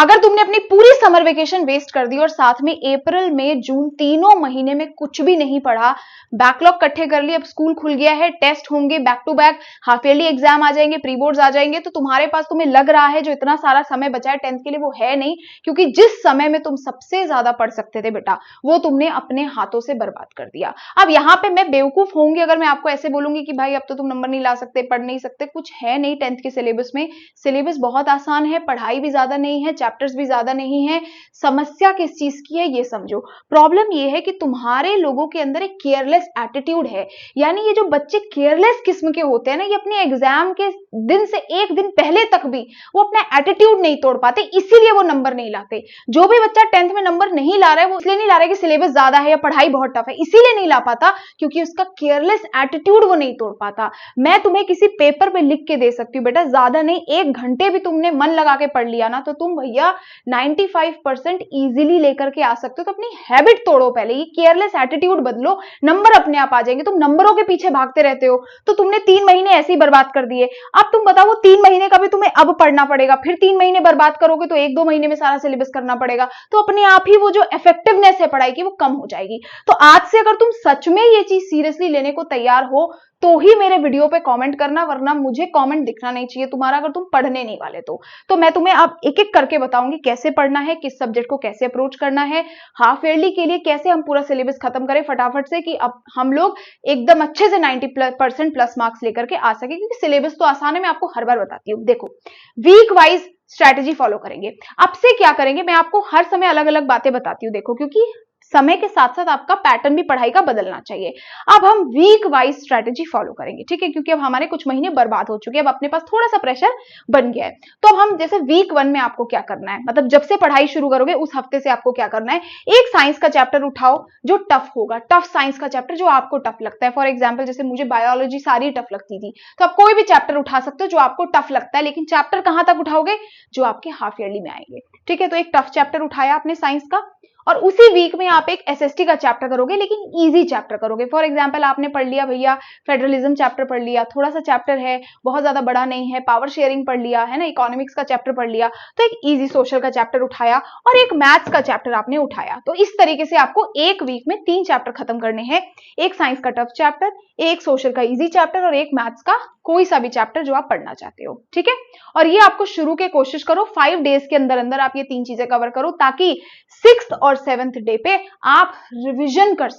अगर तुमने अपनी पूरी समर वेकेशन वेस्ट कर दी और साथ में अप्रैल मई जून तीनों महीने में कुछ भी नहीं पढ़ा, बैकलॉग इकट्ठे कर लिए, अब स्कूल खुल गया है, टेस्ट होंगे back to back, half yearly exam आ जाएंगे, प्री बोर्ड्स आ जाएंगे, तो तुम्हारे पास, तुम्हें लग रहा है जो इतना सारा समय बचा है 10th के लिए, वो है नहीं, क्योंकि जिस समय में तुम सबसे ज्यादा पढ़ सकते थे बेटा, वो तुमने अपने हाथों से बर्बाद कर दिया। अब यहाँ पे मैं बेवकूफ होंगी अगर मैं आपको ऐसे बोलूंगी कि भाई अब तो तुम नंबर नहीं ला सकते, पढ़ नहीं सकते, कुछ है नहीं 10th के सिलेबस में। सिलेबस बहुत आसान है, पढ़ाई भी ज्यादा नहीं है, चैप्टर्स भी ज्यादा नहीं है। समस्या किस चीज की है ये समझो। प्रॉब्लम ये है कि तुम्हारे लोगों के अंदर एक केयरलेस एटीट्यूड है। यानी ये जो बच्चे केयरलेस किस्म के होते हैं ना, ये अपने एग्जाम के दिन से एक दिन पहले तक भी वो अपना एटीट्यूड नहीं तोड़ पाते, इसीलिए वो नंबर नहीं लाते। जो भी बच्चा 10th में नंबर नहीं ला रहा है, वो इसलिए नहीं ला रहा है कि सिलेबस ज्यादा है या पढ़ाई बहुत टफ है, इसीलिए नहीं ला पाता क्योंकि उसका केयरलेस एटीट्यूड वो नहीं तोड़ पाता। मैं तुम्हें किसी पेपर पे लिख के दे सकती हूँ बेटा, ज्यादा नहीं, 1 घंटे भी तुमने मन लगा के पढ़ लिया ना, तो तुम भैया 95% इजीली लेकर के आ सकते हो। तो अपनी हैबिट तोड़ो पहले, ये केयरलेस एटीट्यूड बदलो, नंबर अपने आप आ जाएंगे। तुम नंबरों के पीछे भागते रहते हो, तो तुमने 3 महीने ऐसे ही बर्बाद कर दिए। अब तुम बताओ, 3 महीने का भी तुम्हें अब पढ़ना पड़ेगा, फिर 3 महीने बर्बाद करोगे तो 1-2 महीने में सारा सिलेबस करना पड़ेगा, तो अपने आप ही वो जो इफेक्टिवनेस है पढ़ाई की वो कम हो जाएगी। तो आज से अगर तुम सच में ये चीज सीरियसली लेने को तैयार हो तो ही मेरे वीडियो पे कमेंट करना, वरना मुझे कमेंट दिखना नहीं चाहिए तुम्हारा अगर तुम पढ़ने नहीं वाले तो मैं तुम्हें अब एक एक करके बताऊंगी कैसे पढ़ना है, किस सब्जेक्ट को कैसे अप्रोच करना है, हाफ ईयरली के लिए कैसे हम पूरा सिलेबस खत्म करें फटाफट से कि अब हम लोग एकदम अच्छे से 90% प्लस मार्क्स लेकर के आ सके, क्योंकि सिलेबस तो आसान है, मैं आपको हर बार बताती हूँ। देखो, वीक वाइज स्ट्रैटेजी फॉलो करेंगे। अब से क्या करेंगे, मैं आपको हर समय अलग अलग बातें बताती हूँ, देखो, क्योंकि समय के साथ साथ आपका पैटर्न भी पढ़ाई का बदलना चाहिए। अब हम वीक वाइज स्ट्रैटेजी फॉलो करेंगे, ठीक है, क्योंकि अब हमारे कुछ महीने बर्बाद हो चुके हैं, अब अपने पास थोड़ा सा प्रेशर बन गया है। तो अब हम जैसे वीक 1 में आपको क्या करना है, मतलब जब से पढ़ाई शुरू करोगे उस हफ्ते से आपको क्या करना है, एक साइंस का चैप्टर उठाओ जो टफ होगा, टफ साइंस का चैप्टर जो आपको टफ लगता है। फॉर एग्जाम्पल, जैसे मुझे बायोलॉजी सारी टफ लगती थी, तो आप कोई भी चैप्टर उठा सकते हो जो आपको टफ लगता है, लेकिन चैप्टर कहां तक उठाओगे, जो आपके हाफ ईयरली में आएंगे, ठीक है। तो एक टफ चैप्टर उठाया आपने साइंस का, और उसी वीक में आप एक एसएसटी का चैप्टर करोगे, लेकिन इजी चैप्टर करोगे। फॉर एग्जांपल, आपने पढ़ लिया भैया फेडरलिज्म चैप्टर पढ़ लिया, थोड़ा सा चैप्टर है, बहुत ज्यादा बड़ा नहीं है, पावर शेयरिंग पढ़ लिया है ना, इकोनॉमिक्स का चैप्टर पढ़ लिया, तो एक इजी सोशल का चैप्टर उठाया और एक मैथ्स का चैप्टर आपने उठाया। तो इस तरीके से आपको एक वीक में 3 चैप्टर खत्म करने हैं, एक साइंस का टफ चैप्टर, एक सोशल का इजी चैप्टर और एक मैथ्स का कोई सा भी चैप्टर जो आप पढ़ना चाहते हो, ठीक है। और ये आपको शुरू के कोशिश करो 5 डेज के अंदर अंदर आप ये 3 चीजें कवर करो, ताकि 6th और 7th डे पे आप रिवीजन कर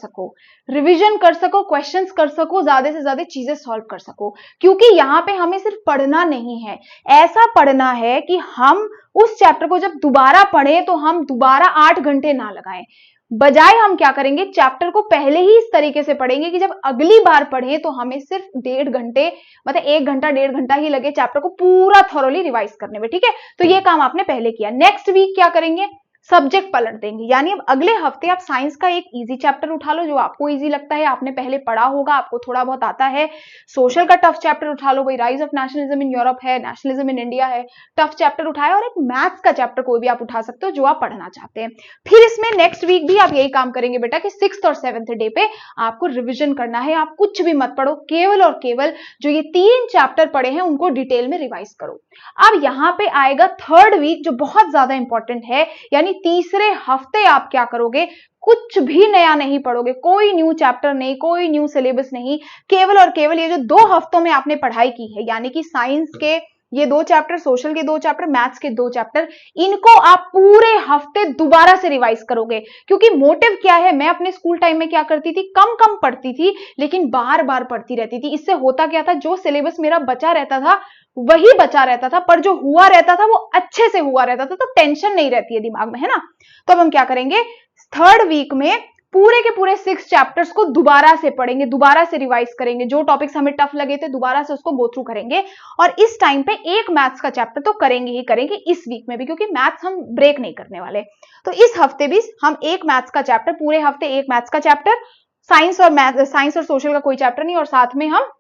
सको, क्वेश्चंस कर सको, ज्यादा से ज्यादा चीजें सॉल्व कर सको। क्योंकि यहां पे हमें सिर्फ पढ़ना नहीं है, ऐसा पढ़ना है कि हम उस चैप्टर को जब दोबारा पढ़ें तो हम दोबारा 8 घंटे ना लगाएं। बजाय हम क्या करेंगे, चैप्टर को पहले ही इस तरीके से पढ़ेंगे कि जब अगली बार पढ़ें तो हमें सिर्फ 1.5 घंटे, मतलब 1 घंटा 1.5 घंटा ही लगे चैप्टर को पूरा थॉरोली रिवाइज करने में, ठीक है। तो ये काम आपने पहले किया। नेक्स्ट वीक क्या करेंगे, सब्जेक्ट पलट देंगे, यानी अब अगले हफ्ते आप साइंस का एक इजी चैप्टर उठा लो जो आपको इजी लगता है, आपने पहले पढ़ा होगा, आपको थोड़ा बहुत आता है। सोशल का टफ चैप्टर उठा लो, भाई rise of nationalism in Europe है, नेशनलिज्म इन इंडिया है, टफ चैप्टर उठाया, और एक मैथ्स का चैप्टर कोई भी आप उठा सकते हो जो आप पढ़ना चाहते हैं। फिर इसमें नेक्स्ट वीक भी आप यही काम करेंगे बेटा कि 6th और 7th डे पे आपको रिविजन करना है। आप कुछ भी मत पढ़ो, केवल और केवल जो ये 3 चैप्टर पढ़े हैं उनको डिटेल में रिवाइज करो। अब यहां पे आएगा 3rd वीक जो बहुत ज्यादा इंपॉर्टेंट है, यानी तीसरे हफ्ते आप क्या करोगे, कुछ भी नया नहीं पढ़ोगे, कोई न्यू चैप्टर नहीं, कोई न्यू सिलेबस नहीं, केवल और केवल ये जो 2 हफ्तों में आपने पढ़ाई की है, यानी कि साइंस के ये 2 चैप्टर, सोशल के 2 चैप्टर, मैथ्स के 2 चैप्टर, इनको आप पूरे हफ्ते दोबारा से रिवाइज करोगे। क्योंकि मोटिव क्या है, मैं अपने स्कूल टाइम में क्या करती थी, कम कम पढ़ती थी लेकिन बार बार पढ़ती रहती थी। इससे होता क्या था, जो सिलेबस मेरा बचा रहता था वही बचा रहता था, पर जो हुआ रहता था वो अच्छे से हुआ रहता था, तो टेंशन नहीं रहती है दिमाग में, है ना। तो अब हम क्या करेंगे, 3rd वीक में पूरे के पूरे 6 चैप्टर्स को दोबारा से पढ़ेंगे, दोबारा से रिवाइज करेंगे, जो टॉपिक्स हमें टफ लगे थे दोबारा से उसको गो थ्रू करेंगे। और इस टाइम पे एक मैथ्स का चैप्टर तो करेंगे ही करेंगे इस वीक में भी, क्योंकि मैथ्स हम ब्रेक नहीं करने वाले। तो इस हफ्ते भी हम एक मैथ्स का चैप्टर, पूरे हफ्ते एक मैथ्स का चैप्टर, साइंस और सोशल का कोई चैप्टर नहीं, और साथ में हम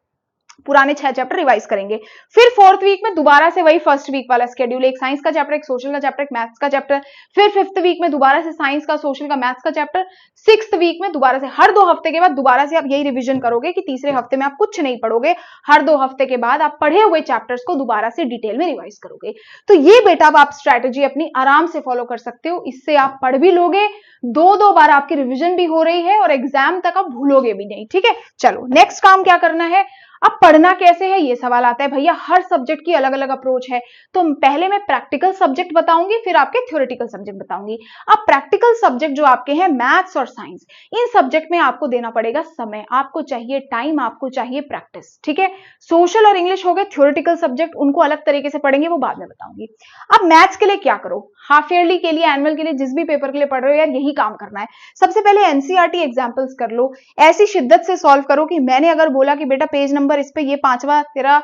पुराने 6 चैप्टर रिवाइज करेंगे। फिर 4th वीक में दोबारा से वही फर्स्ट वीक वाला स्केड्यूल, एक साइंस का चैप्टर, एक सोशल का चैप्टर, एक मैथ्स का चैप्टर। फिर 5th वीक में दोबारा से साइंस का, सोशल का, मैथ्स का चैप्टर। 6th वीक में दोबारा से, हर 2 हफ्ते के बाद दोबारा से आप यही रिवीजन करोगे कि तीसरे हफ्ते में आप कुछ नहीं पढ़ोगे, हर 2 हफ्ते के बाद आप पढ़े हुए चैप्टर्स को दोबारा से डिटेल में रिवाइज करोगे। तो ये बेटा अब आप स्ट्रैटेजी अपनी आराम से फॉलो कर सकते हो। इससे आप पढ़ भी लोगे, 2-2 बार आपकी रिवीजन भी हो रही है और एग्जाम तक आप भूलोगे भी नहीं। ठीक है, चलो नेक्स्ट काम क्या करना है। अब पढ़ना कैसे है ये सवाल आता है। भैया हर सब्जेक्ट की अलग अलग अप्रोच है, तो पहले मैं प्रैक्टिकल सब्जेक्ट बताऊंगी, फिर आपके थ्योरेटिकल सब्जेक्ट बताऊंगी। अब प्रैक्टिकल सब्जेक्ट जो आपके हैं मैथ्स और साइंस, इन सब्जेक्ट में आपको देना पड़ेगा समय, आपको चाहिए टाइम, आपको चाहिए प्रैक्टिस। ठीक है, सोशल और इंग्लिश हो गए थ्योरेटिकल सब्जेक्ट, उनको अलग तरीके से पढ़ेंगे, वो बाद में बताऊंगी। अब मैथ्स के लिए क्या करो, हाफ ईयरली के लिए, एनुअल के लिए, जिस भी पेपर के लिए पढ़ रहे हो यार, यही काम करना है। सबसे पहले एनसीईआरटी एग्जाम्पल्स कर लो, ऐसी शिद्दत से सॉल्व करो कि मैंने अगर बोला कि बेटा पेज नंबर इस पे ये 5वां तेरा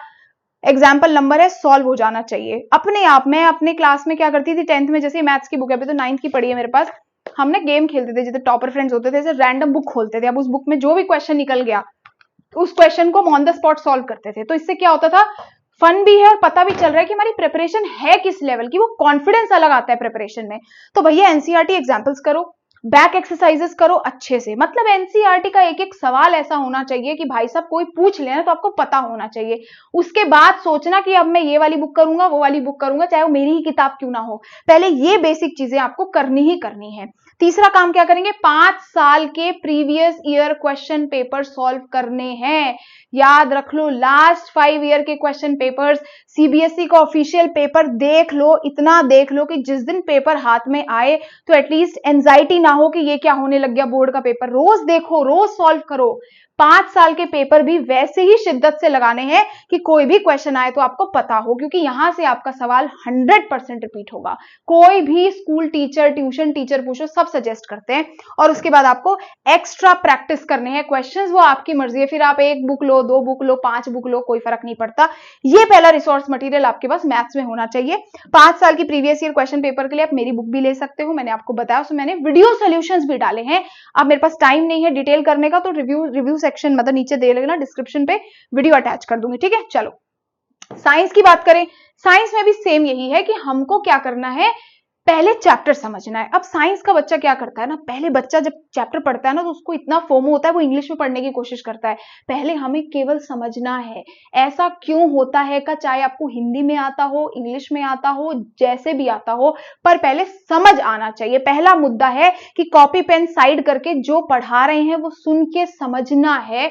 एग्जाम्पल नंबर है, सॉल्व हो जाना चाहिए अपने आप। मैं अपने क्लास में क्या करती थी, 10th में जैसे मैथ्स की बुक है, अभी तो 9th की पढ़ी है मेरे पास, हमने गेम खेलते थे, जैसे टॉपर फ्रेंड्स होते थे, जैसे रैंडम बुक खोलते थे, अब उस बुक में जो भी क्वेश्चन निकल गया उस क्वेश्चन को ऑन द स्पॉट सॉल्व करते थे। तो इससे क्या होता था, फन भी है और पता भी चल रहा है कि हमारी प्रिपरेशन है किस लेवल की, वो कॉन्फिडेंस अलग आता है प्रिपरेशन में। तो भैया एनसीईआरटी एग्जाम्पल्स करो, बैक एक्सरसाइजेस करो अच्छे से, मतलब एनसीईआरटी का एक एक सवाल ऐसा होना चाहिए कि भाई साहब कोई पूछ लेना तो आपको पता होना चाहिए। उसके बाद सोचना कि अब मैं ये वाली बुक करूंगा, वो वाली बुक करूंगा, चाहे वो मेरी ही किताब क्यों ना हो। पहले ये बेसिक चीजें आपको करनी ही करनी है। तीसरा काम क्या करेंगे, 5 साल के previous year question paper solve करने हैं। याद रख लो, लास्ट 5 ईयर के क्वेश्चन पेपर्स, सीबीएसई का ऑफिशियल पेपर देख लो, इतना देख लो कि जिस दिन पेपर हाथ में आए तो एटलीस्ट एंजाइटी ना हो कि ये क्या होने लग गया बोर्ड का पेपर। रोज देखो, रोज सॉल्व करो। 5 साल के पेपर भी वैसे ही शिद्दत से लगाने हैं कि कोई भी क्वेश्चन आए तो आपको पता हो, क्योंकि यहां से आपका सवाल 100% रिपीट होगा। कोई भी स्कूल टीचर, ट्यूशन टीचर पूछो, सब सजेस्ट करते हैं। और उसके बाद आपको एक्स्ट्रा प्रैक्टिस करने हैं क्वेश्चंस, वो आपकी मर्जी है, फिर आप 1 बुक लो, 2 बुक लो, 5 बुक लो, कोई फर्क नहीं पड़ता। ये पहला रिसोर्स मटेरियल आपके पास मैथ्स में होना चाहिए। 5 साल की प्रीवियस ईयर क्वेश्चन पेपर के लिए आप मेरी बुक भी ले सकते हो, मैंने आपको बताया, उसमें मैंने वीडियो सोल्यूशंस भी डाले हैं। अब मेरे पास टाइम नहीं है डिटेल करने का, तो रिव्यू सेक्शन मतलब नीचे दे लेना, डिस्क्रिप्शन पे वीडियो अटैच कर दूंगी। ठीक है, चलो साइंस की बात करें, साइंस में भी सेम यही है कि हमको क्या करना है, पहले चैप्टर समझना है। अब साइंस का बच्चा क्या करता है ना, पहले बच्चा जब चैप्टर पढ़ता है ना तो उसको इतना फोमो होता है, वो इंग्लिश में पढ़ने की कोशिश करता है। पहले हमें केवल समझना है ऐसा क्यों होता है का, चाहे आपको हिंदी में आता हो, इंग्लिश में आता हो, जैसे भी आता हो, पर पहले समझ आना चाहिए। पहला मुद्दा है कि कॉपी पेन साइड करके जो पढ़ा रहे हैं वो सुन के समझना है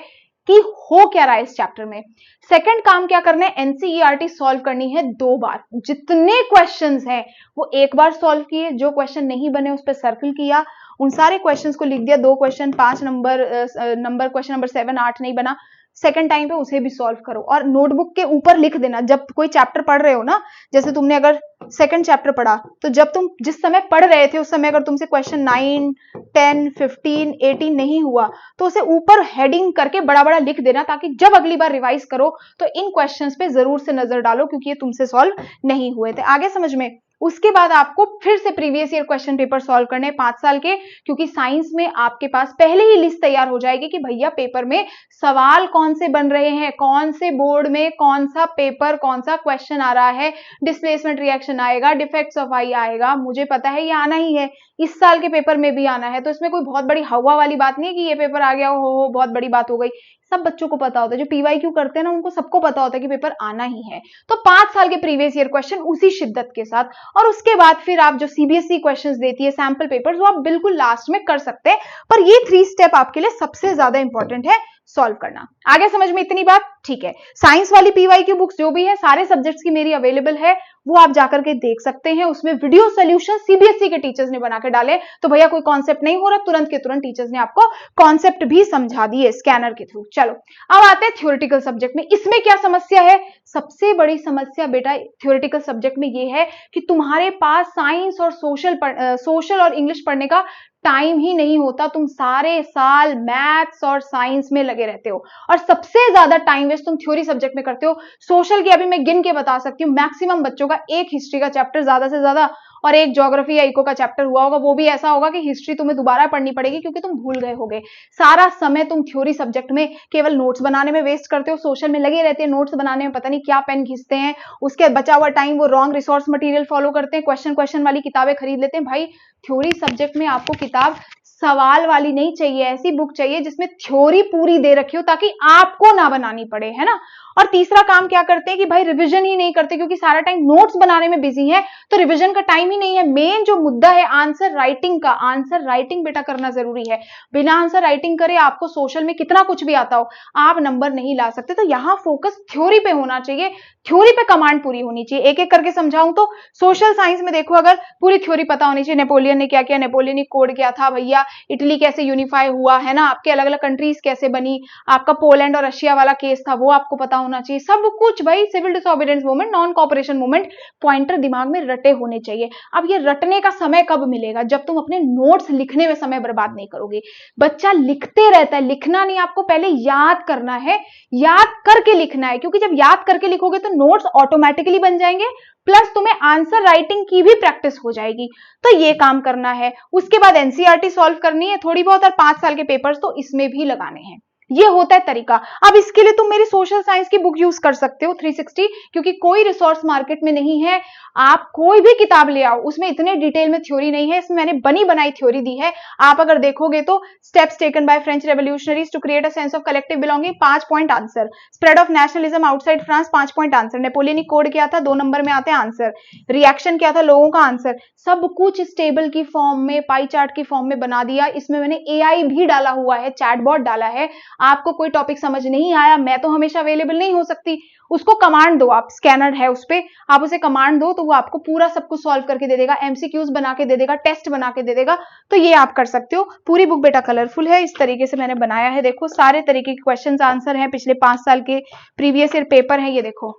कि हो क्या रहा है इस चैप्टर में। सेकंड काम क्या करना है, एनसीईआरटी सॉल्व करनी है 2 बार। जितने क्वेश्चंस हैं वो 1 बार सॉल्व किए, जो क्वेश्चन नहीं बने उस पर सर्कल किया, उन सारे क्वेश्चंस को लिख दिया, 2 क्वेश्चन 5 नंबर क्वेश्चन नंबर 7 8 नहीं बना, सेकंड टाइम पे उसे भी सॉल्व करो और नोटबुक के ऊपर लिख देना। जब कोई चैप्टर पढ़ रहे हो ना, जैसे तुमने अगर सेकंड चैप्टर पढ़ा, तो जब तुम जिस समय पढ़ रहे थे उस समय अगर तुमसे क्वेश्चन 9 10 15 18 नहीं हुआ तो उसे ऊपर हेडिंग करके बड़ा बड़ा लिख देना, ताकि जब अगली बार रिवाइज करो तो इन क्वेश्चंस पे जरूर से नजर डालो, क्योंकि ये तुमसे सॉल्व नहीं हुए थे। आगे समझ में। उसके बाद आपको फिर से previous year question paper solve करने 5 साल के, क्योंकि साइंस में आपके पास पहले ही लिस्ट तैयार हो जाएगी कि भैया पेपर में सवाल कौन से बन रहे हैं, कौन से बोर्ड में कौन सा पेपर, कौन सा क्वेश्चन आ रहा है, डिस्प्लेसमेंट रिएक्शन आएगा, डिफेक्ट्स ऑफ आई आएगा, मुझे पता है ये आना ही है, इस साल के पेपर में भी आना है। तो इसमें कोई बहुत बड़ी हवा वाली बात नहीं है कि ये पेपर आ गया हो बहुत बड़ी बात हो गई। सब बच्चों को पता होता है, जो पीवाईक्यू करते हैं ना उनको सबको पता होता है कि पेपर आना ही है। तो 5 साल के प्रीवियस ईयर क्वेश्चन उसी शिद्दत के साथ, और उसके बाद फिर आप जो सीबीएसई क्वेश्चंस देती है सैंपल पेपर्स, वो आप बिल्कुल लास्ट में कर सकते हैं, पर ये 3 स्टेप आपके लिए सबसे ज्यादा इंपॉर्टेंट है सॉल्व करना। आगे समझ में इतनी बात, ठीक है। साइंस वाली पीवाईक्यू बुक्स जो भी है सारे सब्जेक्ट्स की मेरी अवेलेबल है, वो आप जाकर के देख सकते हैं। उसमें वीडियो सोल्यूशन सीबीएसई के टीचर्स ने बना के डाले, तो भैया कोई कॉन्सेप्ट नहीं हो रहा, तुरंत के तुरंत टीचर्स ने आपको कॉन्सेप्ट भी समझा दिए स्कैनर के थ्रू। चलो अब आते हैं थ्योरेटिकल सब्जेक्ट में। इसमें क्या समस्या है, सबसे बड़ी समस्या बेटा थ्योरेटिकल सब्जेक्ट में ये है कि तुम्हारे पास साइंस और सोशल और इंग्लिश पढ़ने का टाइम ही नहीं होता। तुम सारे साल मैथ्स और साइंस में लगे रहते हो और सबसे ज्यादा टाइम वेस्ट तुम थ्योरी सब्जेक्ट में करते हो। सोशल की अभी मैं गिन के बता सकती हूँ, मैक्सिमम बच्चों का एक हिस्ट्री का चैप्टर ज्यादा से ज्यादा और एक ज्योग्राफी या इको का चैप्टर हुआ होगा, वो भी ऐसा होगा कि हिस्ट्री तुम्हें दोबारा पढ़नी पड़ेगी क्योंकि तुम भूल गए होगे। सारा समय तुम थ्योरी सब्जेक्ट में केवल नोट्स बनाने में वेस्ट करते हो, सोशल में लगे रहते हैं नोट्स बनाने में, पता नहीं क्या पेन घिसते हैं, उसके बचा हुआ टाइम वो रॉन्ग रिसोर्स मटेरियल फॉलो करते हैं, क्वेश्चन वाली किताबें खरीद लेते हैं। भाई थ्योरी सब्जेक्ट में आपको किताब सवाल वाली नहीं चाहिए, ऐसी बुक चाहिए जिसमें थ्योरी पूरी दे रखी हो ताकि आपको ना बनानी पड़े, है ना। और तीसरा काम क्या करते हैं कि भाई रिवीजन ही नहीं करते क्योंकि सारा टाइम नोट्स बनाने में बिजी है, तो रिवीजन का टाइम ही नहीं है। मेन जो मुद्दा है आंसर राइटिंग का, आंसर राइटिंग बेटा करना जरूरी है। बिना आंसर राइटिंग करे आपको सोशल में कितना कुछ भी आता हो, आप नंबर नहीं ला सकते। तो यहां फोकस थ्योरी पे होना चाहिए, थ्योरी पे कमांड पूरी होनी चाहिए। एक एक करके समझाऊं तो सोशल साइंस में देखो, अगर पूरी थ्योरी पता होनी चाहिए, नेपोलियन ने क्या किया, नेपोलियनिक कोड क्या था भैया, इटली कैसे यूनिफाई हुआ, है ना, आपके अलग अलग कंट्रीज कैसे बनी, आपका पोलैंड और रशिया वाला केस था वो आपको पता होना चाहिए, सब कुछ भाई। Civil disobedience movement, non cooperation movement, pointer दिमाग में रटे होने चाहिए। अब ये रटने का समय कब मिलेगा, जब तुम अपने नोट्स लिखने में समय बर्बाद नहीं करोगे। बच्चा लिखते रहता है, लिखना नहीं, आपको पहले याद करना है, याद करके लिखना है, क्योंकि जब याद करके लिखोगे तो नोट्स ऑटोमेटिकली बन जाएंगे, प्लस तुम्हें आंसर राइटिंग की भी प्रैक्टिस हो जाएगी। तो ये काम करना है। उसके बाद एनसीईआरटी सॉल्व करनी है थोड़ी बहुत, और 5 साल के पेपर्स तो इसमें भी लगाने हैं। ये होता है तरीका। अब इसके लिए तुम मेरी सोशल साइंस की बुक यूज कर सकते हो 360, क्योंकि कोई रिसोर्स मार्केट में नहीं है। आप कोई भी किताब ले आओ, उसमें इतने डिटेल में थ्योरी नहीं है, इसमें मैंने बनी बनाई थ्योरी दी है। आप अगर देखोगे तो steps taken by French revolutionaries to create a sense of collective belonging, 5 point answer. Spread of nationalism outside France, 5 point answer. Napoleonic code क्या था, 2 नंबर में आते हैं आंसर। रिएक्शन क्या था, लोगों का आंसर। सब कुछ इस टेबल की फॉर्म में, पाई चार्ट की फॉर्म में बना दिया। इसमें मैंने एआई भी डाला हुआ है, चैटबॉट डाला है। आपको कोई टॉपिक समझ नहीं आया, मैं तो हमेशा अवेलेबल नहीं हो सकती, उसको कमांड दो, आप स्कैनर है उस पे, आप उसे कमांड दो तो वो आपको पूरा सब कुछ सॉल्व करके दे देगा, एमसीक्यूज बना के दे देगा, टेस्ट बना के दे देगा। तो ये आप कर सकते हो। पूरी बुक बेटा कलरफुल है, इस तरीके से मैंने बनाया है। देखो सारे तरीके के क्वेश्चंस आंसर हैं, पिछले 5 साल के प्रीवियस ईयर पेपर है, ये देखो।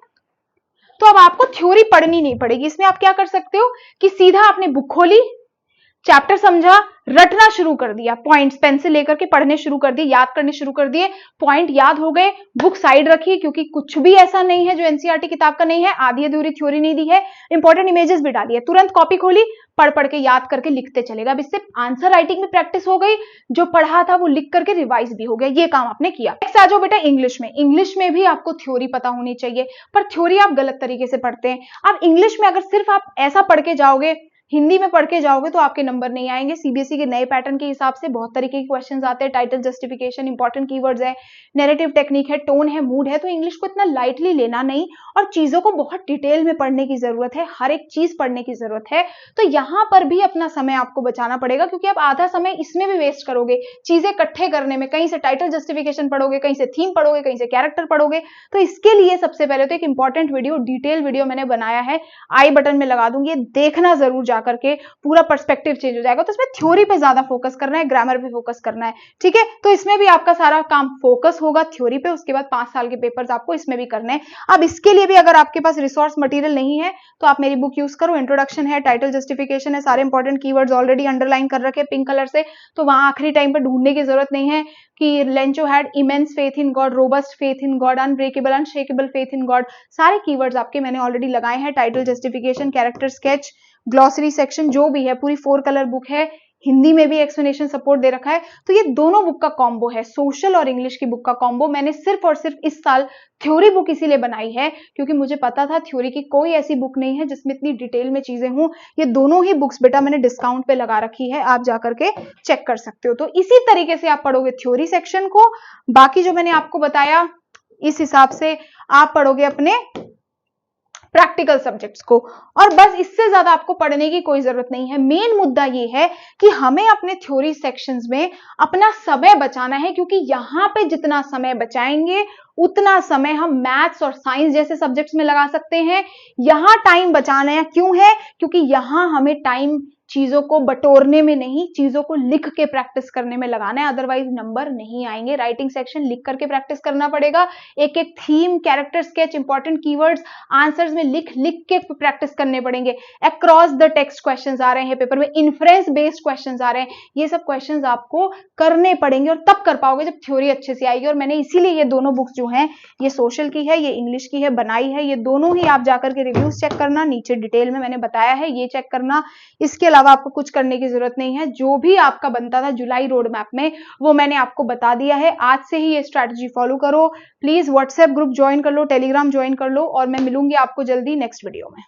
तो अब आपको थ्योरी पढ़नी नहीं पड़ेगी। इसमें आप क्या कर सकते हो कि सीधा आपने बुक खोली, चैप्टर समझा, रटना शुरू कर दिया, पॉइंट्स पेंसिल लेकर के पढ़ने शुरू कर दिए, याद करने शुरू कर दिए, पॉइंट याद हो गए, बुक साइड रखी, क्योंकि कुछ भी ऐसा नहीं है जो एनसीईआरटी किताब का नहीं है, आधी अधूरी थ्योरी नहीं दी है, इंपॉर्टेंट इमेजेस भी डाली है। तुरंत कॉपी खोली, पढ़ के याद करके लिखते चलेगा। अब इससे आंसर राइटिंग में प्रैक्टिस हो गई, जो पढ़ा था वो लिख करके रिवाइज भी हो गया, ये काम आपने किया। नेक्स्ट आ जाओ बेटा इंग्लिश में। इंग्लिश में भी आपको थ्योरी पता होनी चाहिए, पर थ्योरी आप गलत तरीके से पढ़ते हैं। अब इंग्लिश में अगर सिर्फ आप ऐसा पढ़ के जाओगे, हिंदी में पढ़ के जाओगे तो आपके नंबर नहीं आएंगे। सीबीएसई के नए पैटर्न के हिसाब से बहुत तरीके के क्वेश्चंस आते हैं, टाइटल जस्टिफिकेशन, इंपॉर्टेंट कीवर्ड्स है, नैरेटिव टेक्निक है, टोन है, मूड है। तो इंग्लिश को इतना लाइटली लेना नहीं, और चीजों को बहुत डिटेल में पढ़ने की जरूरत है, हर एक चीज पढ़ने की जरूरत है। तो यहां पर भी अपना समय आपको बचाना पड़ेगा, क्योंकि आप आधा समय इसमें भी वेस्ट करोगे, चीजें इकट्ठे करने में। कहीं से टाइटल जस्टिफिकेशन पढ़ोगे, कहीं से थीम पढ़ोगे, कहीं से कैरेक्टर पढ़ोगे। तो इसके लिए सबसे पहले तो एक इंपॉर्टेंट वीडियो, डिटेल वीडियो मैंने बनाया है, आई बटन में लगा दूंगी, देखना जरूर करके, पूरा पर्सपेक्टिव चेंज हो जाएगा। तो इसमें थ्योरी पे ज्यादा फोकस करना है, ग्रामर पे फोकस करना है, ठीक है। तो इसमें भी आपका सारा काम फोकस होगा थ्योरी पे। उसके बाद 5 साल के पेपर्स आपको इसमें भी करने हैं। अब इसके लिए भी अगर आपके पास रिसोर्स मटेरियल नहीं है तो आप मेरी बुक यूज करो। इंट्रोडक्शन है, टाइटल जस्टिफिकेशन है, सारे इंपॉर्टेंट कीवर्ड्स ऑलरेडी अंडरलाइन कर रखे पिंक कलर से, तो वहां आखिरी टाइम पे ढूंढने की जरूरत नहीं है कि Lencho had immense faith in God, robust faith in God, unbreakable unshakeable faith in God. सारे कीवर्ड्स आपके मैंने ऑलरेडी लगाए हैं। Title justification, character sketch, glossary section जो भी है, पूरी 4 कलर बुक है, हिंदी में भी एक्सप्लेनेशन सपोर्ट दे रखा है। तो ये दोनों बुक का कॉम्बो है, सोशल और इंग्लिश की बुक का कॉम्बो। मैंने सिर्फ और सिर्फ इस साल थ्योरी बुक इसीलिए बनाई है क्योंकि मुझे पता था थ्योरी की कोई ऐसी बुक नहीं है जिसमें इतनी डिटेल में चीजें हों। ये दोनों ही बुक्स बेटा मैंने डिस्काउंट पे लगा रखी है, आप जाकर के चेक कर सकते हो। तो इसी तरीके से आप पढ़ोगे थ्योरी सेक्शन को, बाकी जो मैंने आपको बताया इस हिसाब से आप पढ़ोगे अपने प्रैक्टिकल सब्जेक्ट्स को, और बस इससे ज्यादा आपको पढ़ने की कोई जरूरत नहीं है। मेन मुद्दा ये है कि हमें अपने थ्योरी सेक्शंस में अपना समय बचाना है, क्योंकि यहां पे जितना समय बचाएंगे उतना समय हम मैथ्स और साइंस जैसे सब्जेक्ट्स में लगा सकते हैं। यहां टाइम बचाना है, क्यों है? क्योंकि यहां हमें टाइम चीजों को बटोरने में नहीं, चीजों को लिख के प्रैक्टिस करने में लगाना है, अदरवाइज नंबर नहीं आएंगे। राइटिंग सेक्शन लिख करके प्रैक्टिस करना पड़ेगा, एक एक theme, character sketch, important keywords answers में लिख लिख के प्रैक्टिस करने पड़ेंगे। अक्रॉस द टेक्स्ट क्वेश्चंस आ रहे हैं पेपर में, इन्फ्रेंस बेस्ड क्वेश्चंस आ रहे हैं, ये सब क्वेश्चंस आपको करने पड़ेंगे और तब कर पाओगे जब थ्योरी अच्छे से आएगी। और मैंने इसीलिए ये दोनों बुक्स जो हैं, ये सोशल की है, ये इंग्लिश की है, बनाई है। ये दोनों ही आप जाकर के रिव्यूज चेक करना, नीचे डिटेल में मैंने बताया है, ये चेक करना। इसके अलावा आपको कुछ करने की जरूरत नहीं है। जो भी आपका बनता था जुलाई रोड मैप में, वो मैंने आपको बता दिया है। आज से ही ये स्ट्रैटेजी फॉलो करो। प्लीज व्हाट्सएप ग्रुप ज्वाइन कर लो, टेलीग्राम ज्वाइन कर लो, और मैं मिलूंगी आपको जल्दी नेक्स्ट वीडियो में।